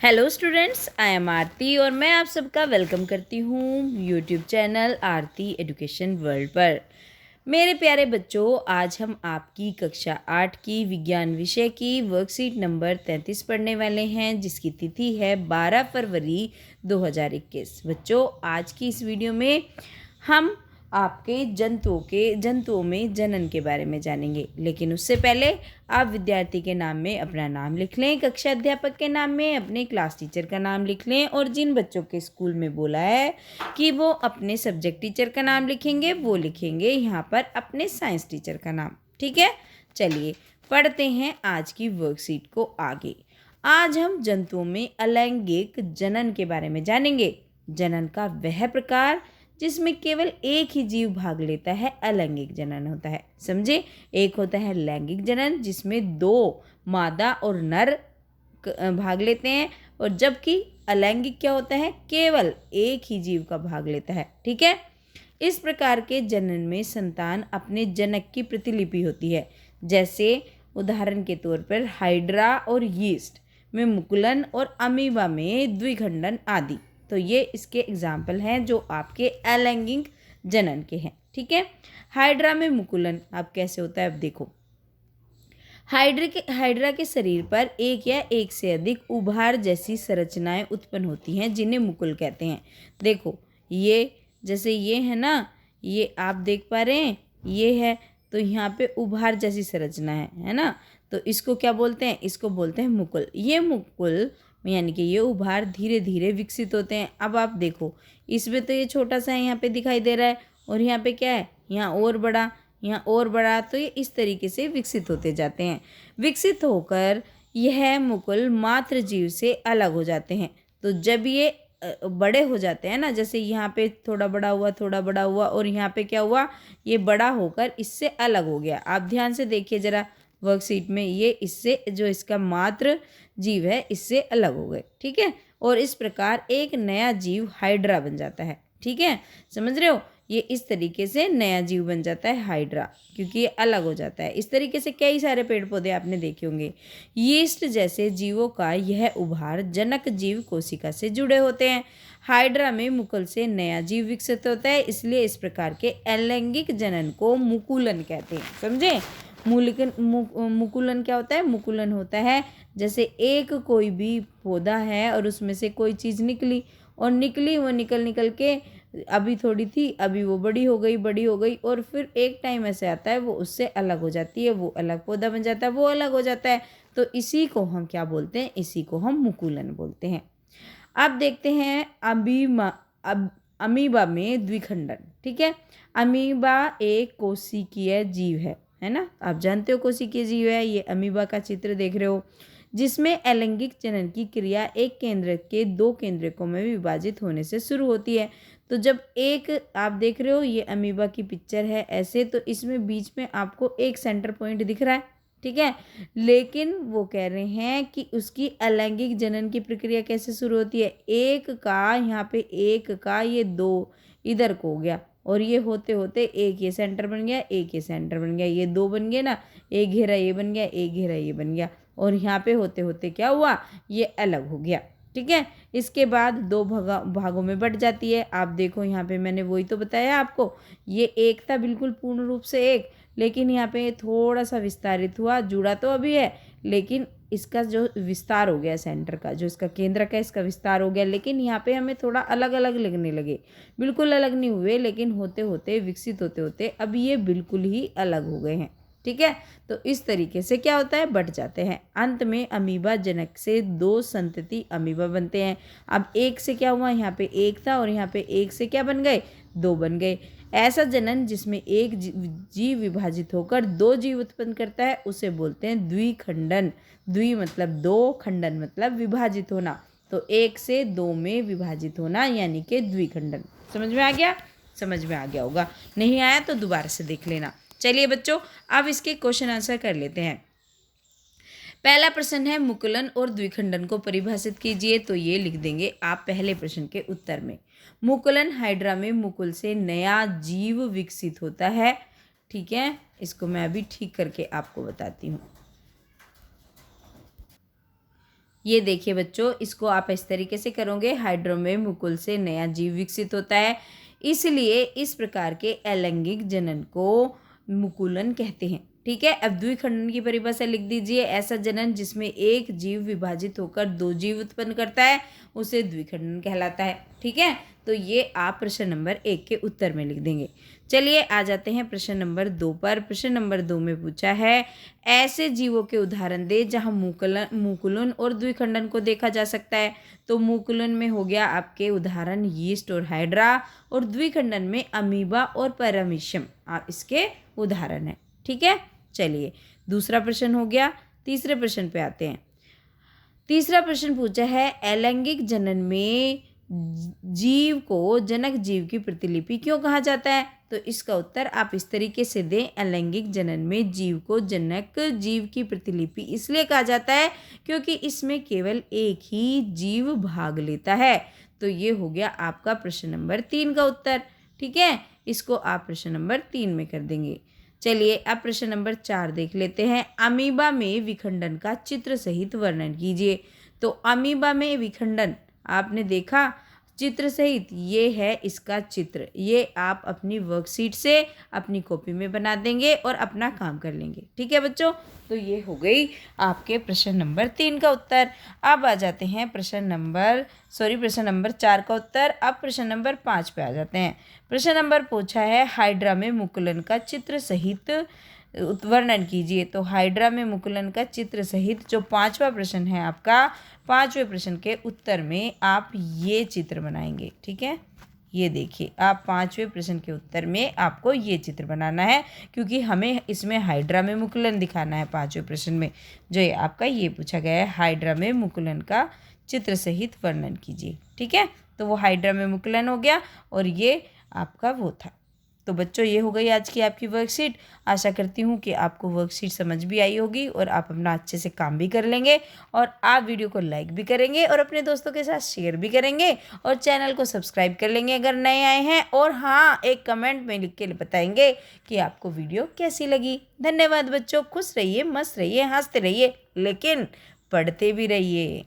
Hello students, I am आरती और मैं आप सबका वेलकम करती हूँ यूट्यूब चैनल आरती एजुकेशन वर्ल्ड पर। मेरे प्यारे बच्चों, आज हम आपकी कक्षा 8 की विज्ञान विषय की वर्कशीट नंबर 33 पढ़ने वाले हैं, जिसकी तिथि है 12 फरवरी 2021। बच्चों, आज की इस वीडियो में हम आपके जंतुओं में जनन के बारे में जानेंगे। लेकिन उससे पहले आप विद्यार्थी के नाम में अपना नाम लिख लें, कक्षा अध्यापक के नाम में अपने क्लास टीचर का नाम लिख लें, और जिन बच्चों के स्कूल में बोला है कि वो अपने सब्जेक्ट टीचर का नाम लिखेंगे, वो लिखेंगे यहाँ पर अपने साइंस टीचर का नाम। ठीक है, चलिए पढ़ते हैं आज की वर्कशीट को आगे। आज हम जंतुओं में अलैंगिक जनन के बारे में जानेंगे। जनन का वह प्रकार जिसमें केवल एक ही जीव भाग लेता है अलैंगिक जनन होता है। समझे, एक होता है लैंगिक जनन जिसमें दो मादा और नर भाग लेते हैं, और जबकि अलैंगिक क्या होता है, केवल एक ही जीव का भाग लेता है। ठीक है, इस प्रकार के जनन में संतान अपने जनक की प्रतिलिपि होती है। जैसे उदाहरण के तौर पर हाइड्रा और यीस्ट में मुकुलन और अमीबा में द्विखंडन आदि। तो ये इसके एग्जाम्पल हैं जो आपके अलैंगिक जनन के हैं। ठीक है, हाइड्रा में मुकुलन अब कैसे होता है, अब देखो। हाइड्रा के शरीर पर एक या एक से अधिक उभार जैसी संरचनाएं उत्पन्न होती हैं, जिन्हें मुकुल कहते हैं। देखो, ये जैसे ये है ना, ये आप देख पा रहे हैं, ये है, तो यहाँ पे उभार जैसी संरचना है ना, तो इसको क्या बोलते हैं, इसको बोलते हैं मुकुल। ये मुकुल यानी कि ये उभार धीरे धीरे विकसित होते हैं। अब आप देखो, इसमें तो ये छोटा सा यहाँ पे दिखाई दे रहा है, और यहाँ पे क्या है, यहाँ और बड़ा, यहाँ और बड़ा, तो ये इस तरीके से विकसित होते जाते हैं। विकसित होकर यह मुकुल मात्र जीव से अलग हो जाते हैं। तो जब ये बड़े हो जाते हैं ना, जैसे यहाँ पे थोड़ा बड़ा हुआ, थोड़ा बड़ा हुआ, और यहाँ पे क्या हुआ, ये बड़ा होकर इससे अलग हो गया। आप ध्यान से देखिए जरा वर्कशीट में, ये इससे जो इसका मात्र जीव है इससे अलग हो गए। ठीक है, और इस प्रकार एक नया जीव हाइड्रा बन जाता है। ठीक है, समझ रहे हो, ये इस तरीके से नया जीव बन जाता है हाइड्रा, क्योंकि ये अलग हो जाता है। इस तरीके से कई सारे पेड़ पौधे आपने देखे होंगे। यीस्ट जैसे जीवों का यह उभार जनक जीव कोशिका से जुड़े होते हैं। हाइड्रा में मुकुल से नया जीव विकसित होता है, इसलिए इस प्रकार के अलैंगिक जनन को मुकुलन कहते हैं। समझे, मुकुलन क्या होता है, मुकुलन होता है जैसे एक कोई भी पौधा है और उसमें से कोई चीज़ निकली, और निकली वो निकल के अभी थोड़ी थी, अभी वो बड़ी हो गई, और फिर एक टाइम ऐसे आता है वो उससे अलग हो जाती है, वो अलग पौधा बन जाता है, वो अलग हो जाता है। तो इसी को हम क्या बोलते हैं, इसी को हम मुकुलन बोलते हैं। अब देखते हैं अमीबा में द्विखंडन। ठीक है, अमीबा एक कोशिकीय जीव है ना, आप जानते हो कोशिकीय जीव है। ये अमीबा का चित्र देख रहे हो, जिसमें अलैंगिक जनन की क्रिया एक केंद्र के दो केंद्रकों में विभाजित होने से शुरू होती है। तो जब एक आप देख रहे हो, ये अमीबा की पिक्चर है ऐसे, तो इसमें बीच में आपको एक सेंटर पॉइंट दिख रहा है। ठीक है, लेकिन वो कह रहे हैं कि उसकी अलैंगिक जनन की प्रक्रिया कैसे शुरू होती है। एक का यहाँ पे, एक का ये दो इधर को हो गया, और ये होते होते एक ये सेंटर बन गया, एक ये सेंटर बन गया, ये दो बन गए ना, एक घेरा ये बन गया, एक घेरा ये बन गया, और यहाँ पे होते होते क्या हुआ, ये अलग हो गया। ठीक है, इसके बाद दो भागों में बट जाती है। आप देखो यहाँ पे मैंने वही तो बताया आपको, ये एक था बिल्कुल पूर्ण रूप से एक, लेकिन यहाँ पे थोड़ा सा विस्तारित हुआ, जुड़ा तो अभी है, लेकिन इसका जो विस्तार हो गया, सेंटर का जो इसका केंद्र का, इसका विस्तार हो गया। लेकिन यहाँ पे हमें थोड़ा अलग अलग लगने लगे, बिल्कुल अलग नहीं हुए, लेकिन होते होते विकसित होते होते अब ये बिल्कुल ही अलग हो गए हैं। ठीक है, तो इस तरीके से क्या होता है, बट जाते हैं। अंत में अमीबा जनक से दो संतति अमीबा बनते हैं। अब एक से क्या हुआ, यहाँ पे एक था, और यहाँ पे एक से क्या बन गए, दो बन गए। ऐसा जनन जिसमें एक जीव विभाजित होकर दो जीव उत्पन्न करता है, उसे बोलते हैं द्विखंडन। द्वि मतलब दो, खंडन मतलब विभाजित होना। तो एक से दो में विभाजित होना यानी कि द्विखंडन। समझ में आ गया, समझ में आ गया होगा, नहीं आया तो दोबारा से देख लेना। चलिए बच्चों, अब इसके क्वेश्चन आंसर कर लेते हैं। पहला प्रश्न है, मुकुलन और द्विखंडन को परिभाषित कीजिए। तो ये लिख देंगे आप पहले प्रश्न के उत्तर में। मुकुलन हाइड्रा में मुकुल से नया जीव विकसित होता है। ठीक है, इसको मैं अभी ठीक करके आपको बताती हूँ। ये देखिए बच्चों, इसको आप इस तरीके से करोगे, हाइड्रा में मुकुल से नया जीव विकसित होता है, इसलिए इस प्रकार के अलैंगिक जनन को मुकुलन कहते हैं। ठीक है, अब द्विखंडन की परिभाषा लिख दीजिए। ऐसा जनन जिसमें एक जीव विभाजित होकर दो जीव उत्पन्न करता है उसे द्विखंडन कहलाता है। ठीक है, तो ये आप प्रश्न नंबर 1 के उत्तर में लिख देंगे। चलिए आ जाते हैं प्रश्न नंबर 2 पर। प्रश्न नंबर 2 में पूछा है, ऐसे जीवों के उदाहरण दे जहां मुकुलन और द्विखंडन को देखा जा सकता है। तो मुकुलन में हो गया आपके उदाहरण यीस्ट और हाइड्रा, और द्विखंडन में अमीबा और पैरामीशियम आप इसके उदाहरण हैं। ठीक है, चलिए दूसरा प्रश्न हो गया। तीसरे प्रश्न पे आते हैं। तीसरा प्रश्न पूछा है, अलैंगिक जनन में जीव को जनक जीव की प्रतिलिपि क्यों कहा जाता है। तो इसका उत्तर आप इस तरीके से दें, अलैंगिक जनन में जीव को जनक जीव की प्रतिलिपि इसलिए कहा जाता है क्योंकि इसमें केवल एक ही जीव भाग लेता है। तो ये हो गया आपका प्रश्न नंबर 3 का उत्तर। ठीक है, इसको आप प्रश्न नंबर 3 में कर देंगे। चलिए अब प्रश्न नंबर 4 देख लेते हैं। अमीबा में विखंडन का चित्र सहित वर्णन कीजिए। तो अमीबा में विखंडन आपने देखा चित्र सहित, ये है इसका चित्र। ये आप अपनी वर्कशीट से अपनी कॉपी में बना देंगे और अपना काम कर लेंगे। ठीक है बच्चों, तो ये हो गई आपके प्रश्न नंबर 3 का उत्तर। अब आ जाते हैं प्रश्न नंबर 4 का उत्तर। अब प्रश्न नंबर 5 पे आ जाते हैं। प्रश्न नंबर पूछा है, हाइड्रा में मुकुलन का चित्र सहित वर्णन कीजिए। तो हाइड्रा में मुकुलन का चित्र सहित जो 5वां प्रश्न है आपका, 5वें प्रश्न के उत्तर में आप ये चित्र बनाएंगे। ठीक है, ये देखिए, आप 5वें प्रश्न के उत्तर में आपको ये चित्र बनाना है क्योंकि हमें इसमें हाइड्रा में मुकुलन दिखाना है। 5वें प्रश्न में जो ये आपका ये पूछा गया है, हाइड्रा में मुकुलन का चित्र सहित वर्णन कीजिए। ठीक है, तो वो हाइड्रा में मुकुलन हो गया और ये आपका वो था। तो बच्चों, ये हो गई आज की आपकी वर्कशीट। आशा करती हूँ कि आपको वर्कशीट समझ भी आई होगी और आप अपना अच्छे से काम भी कर लेंगे, और आप वीडियो को लाइक भी करेंगे और अपने दोस्तों के साथ शेयर भी करेंगे और चैनल को सब्सक्राइब कर लेंगे अगर नए आए हैं। और हाँ, एक कमेंट में लिख के बताएंगे कि आपको वीडियो कैसी लगी। धन्यवाद बच्चों, खुश रहिए, मस्त रहिए, हंसते रहिए, लेकिन पढ़ते भी रहिए।